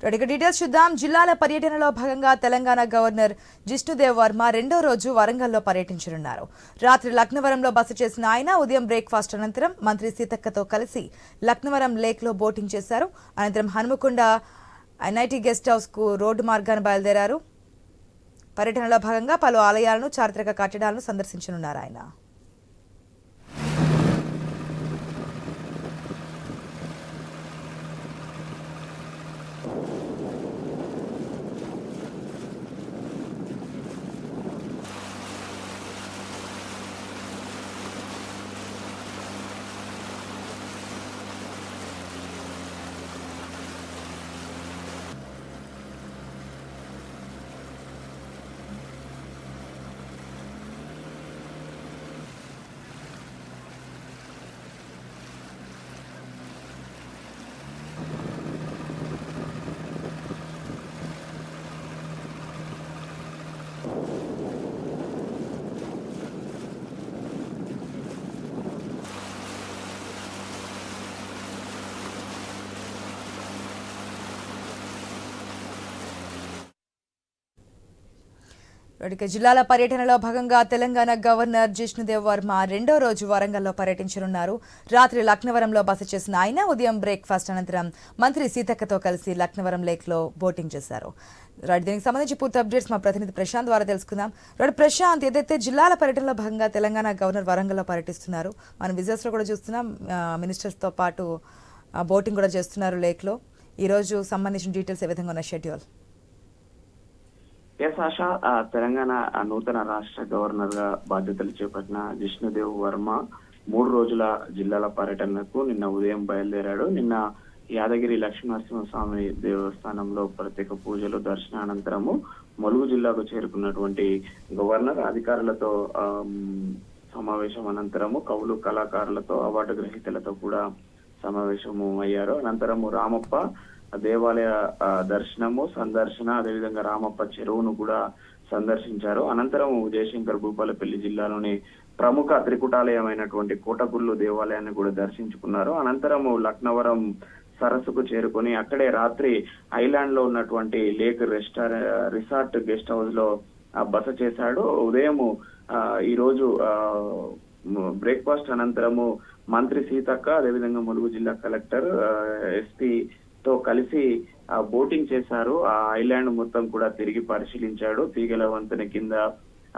రెడీగా డీటెయిల్స్ చూద్దాం. జిల్లాల పర్యటనలో భాగంగా తెలంగాణ గవర్నర్ జిష్ణుదేవ్ వర్మ రెండో రోజు వరంగల్లో పర్యటించనున్నారు. రాత్రి లక్నవరంలో బస చేసిన ఆయన ఉదయం బ్రేక్ఫాస్ట్ అనంతరం మంత్రి సీతక్కతో కలిసి లక్నవరం లేక్లో బోటింగ్ చేశారు. అనంతరం హనుమకొండ ఎన్ఐటీ గెస్ట్ హౌస్ కు రోడ్డు మార్గాన బయలుదేరారు. పర్యటనలో భాగంగా పలు ఆలయాలను, చారిత్రక కట్టడాలను సందర్శించనున్నారు ఆయన. జిల్లాల పర్యటనలో భాగంగా తెలంగాణ గవర్నర్ జిష్ణుదేవ్ వర్మ రెండో రోజు వరంగల్లో పర్యటించనున్నారు. రాత్రి లక్నవరంలో బస చేసిన ఆయన ఉదయం బ్రేక్ఫాస్ట్ అనంతరం మంత్రి సీతక్కతో కలిసి లక్నవరం లేక్లో బోటింగ్ చేశారు. దీనికి సంబంధించి పూర్తి అప్డేట్స్ మా ప్రతినిధి ప్రశాంత్ ద్వారా తెలుసుకుందాం. ప్రశాంత్, ఏదైతే జిల్లాల పర్యటనలో భాగంగా తెలంగాణ గవర్నర్ వరంగల్లో పర్యటిస్తున్నారు, మనం విజువల్స్ లో కూడా చూస్తున్నాం. మినిస్టర్స్ తో పాటు బోటింగ్ కూడా చేస్తున్నారు లేక్లో. ఈ రోజు సంబంధించిన డీటెయిల్స్ ఏ విధంగా ఉన్న షెడ్యూల్? ఆశా, తెలంగాణ నూతన రాష్ట్ర గవర్నర్ గా బాధ్యతలు చేపట్టిన జిష్ణుదేవ్ వర్మ 3 రోజుల జిల్లాల పర్యటనకు నిన్న ఉదయం బయలుదేరాడు. నిన్న యాదగిరి లక్ష్మీనరసింహస్వామి దేవస్థానంలో ప్రత్యేక పూజలు, దర్శనానంతరము ములుగు జిల్లాకు చేరుకున్నటువంటి గవర్నర్ అధికారులతో సమావేశం అనంతరము కవులు, కళాకారులతో, అవార్డు గ్రహీతలతో కూడా సమావేశము అయ్యారు. అనంతరము రామప్ప దేవాలయ దర్శనము, సందర్శన, అదేవిధంగా రామప్ప చెరువును కూడా సందర్శించారు. అనంతరం జయశంకర్ భూపాలపల్లి జిల్లాలోని ప్రముఖ త్రికుటాలయమైనటువంటి కోటగుళ్ళు దేవాలయాన్ని కూడా దర్శించుకున్నారు. అనంతరము లక్నవరం సరస్సుకు చేరుకొని అక్కడే రాత్రి ఐలాండ్ లో ఉన్నటువంటి లేక్ రిసార్ట్ గెస్ట్ హౌస్ లో బస చేశాడు. ఉదయం ఈ రోజు బ్రేక్ఫాస్ట్ అనంతరము మంత్రి సీతక్క, అదేవిధంగా ములుగు జిల్లా కలెక్టర్, ఎస్పీ తో కలిసి బోటింగ్ చేశారు. ఆ ఐలాండ్ మొత్తం కూడా తిరిగి పరిశీలించాడు. తీగల వంతెన కింద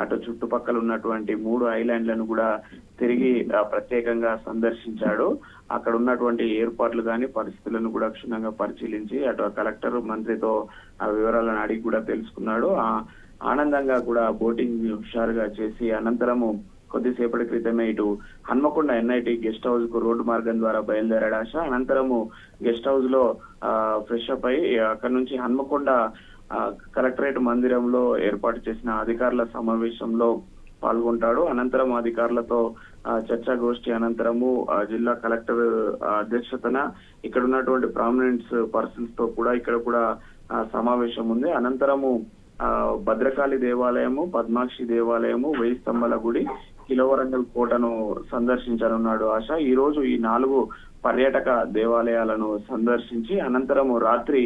అటు చుట్టుపక్కల ఉన్నటువంటి 3 ఐలాండ్లను కూడా తిరిగి ప్రత్యేకంగా సందర్శించాడు. అక్కడ ఉన్నటువంటి ఏర్పాట్లు కానీ పరిస్థితులను కూడా క్షుణ్ణంగా పరిశీలించి అటు కలెక్టర్, మంత్రితో ఆ వివరాలను అడిగి కూడా తెలుసుకున్నాడు. ఆనందంగా కూడా బోటింగ్ హుషారుగా చేసి అనంతరము కొద్దిసేపటి క్రితమే ఇటు హన్మకొండ ఎన్ఐటీ గెస్ట్ హౌస్ కు రోడ్డు మార్గం ద్వారా బయలుదేరాడు ఆశ. అనంతరము గెస్ట్ హౌస్ లో ఫ్రెష్ అప్ అయి అక్కడ నుంచి హన్మకొండ కలెక్టరేట్ మందిరంలో ఏర్పాటు చేసిన అధికారుల సమావేశంలో పాల్గొంటాడు. అనంతరం అధికారులతో చర్చాగోష్ఠి అనంతరము జిల్లా కలెక్టర్ అధ్యక్షతన ఇక్కడ ఉన్నటువంటి ప్రామినెంట్ పర్సన్స్ తో కూడా ఇక్కడ కూడా సమావేశం ఉంది. అనంతరము భద్రకాళి దేవాలయము, పద్మాక్షి దేవాలయము, 1000 స్తంభాల గుడి, కిలవరంగల్ కోటను సందర్శించనున్నాడు ఆశ. ఈ రోజు ఈ 4 పర్యాటక దేవాలయాలను సందర్శించి అనంతరము రాత్రి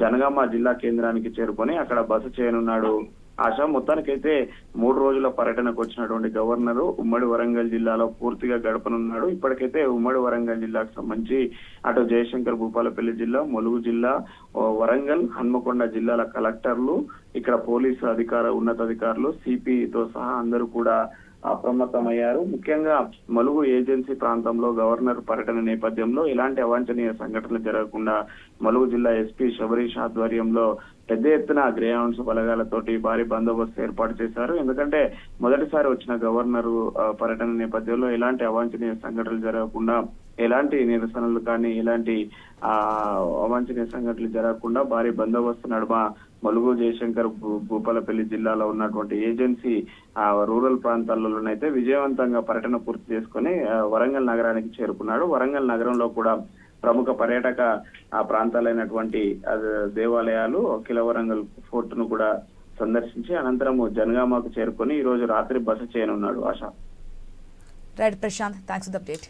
జనగామ జిల్లా కేంద్రానికి చేరుకొని అక్కడ బస చేయనున్నాడు ఆశ. మొత్తానికైతే 3 రోజుల పర్యటనకు వచ్చినటువంటి గవర్నర్ ఉమ్మడి వరంగల్ జిల్లాలో పూర్తిగా గడపనున్నాడు. ఇప్పటికైతే ఉమ్మడి వరంగల్ జిల్లాకు సంబంధించి అటు జయశంకర్ భూపాలపల్లి జిల్లా, ములుగు జిల్లా, వరంగల్, హన్మకొండ జిల్లాల కలెక్టర్లు, ఇక్కడ పోలీసు ఉన్నతాధికారులు, సిపితో సహా అందరూ కూడా అప్రమత్తమయ్యారు. ముఖ్యంగా ములుగు ఏజెన్సీ ప్రాంతంలో గవర్నర్ పర్యటన నేపథ్యంలో ఎలాంటి అవాంఛనీయ సంఘటనలు జరగకుండా ములుగు జిల్లా ఎస్పీ శబరీష్ ఆధ్వర్యంలో పెద్ద ఎత్తున గ్రేహౌండ్స్ బలగాలతోటి భారీ బందోబస్తు ఏర్పాటు చేశారు. ఎందుకంటే మొదటిసారి వచ్చిన గవర్నర్ పర్యటన నేపథ్యంలో ఎలాంటి అవాంఛనీయ సంఘటనలు జరగకుండా, ఎలాంటి నిరసనలు కానీ ఎలాంటి అవాంఛనీయ సంఘటనలు జరగకుండా భారీ బందోబస్తు నడుమ ములుగు, జయశంకర్ భూపాలపల్లి జిల్లాలో ఉన్నటువంటి ఏజెన్సీ రూరల్ ప్రాంతాల్లోనైతే విజయవంతంగా పర్యటన పూర్తి చేసుకుని వరంగల్ నగరానికి చేరుకున్నాడు. వరంగల్ నగరంలో కూడా ప్రముఖ పర్యాటక ప్రాంతాలైనటువంటి దేవాలయాలు, కిలవరంగల్ ఫోర్ట్ ను కూడా సందర్శించి అనంతరము జనగామకు చేరుకొని ఈ రోజు రాత్రి బస చేయనున్నాడు ఆశ. Right Prashant, thanks for the update.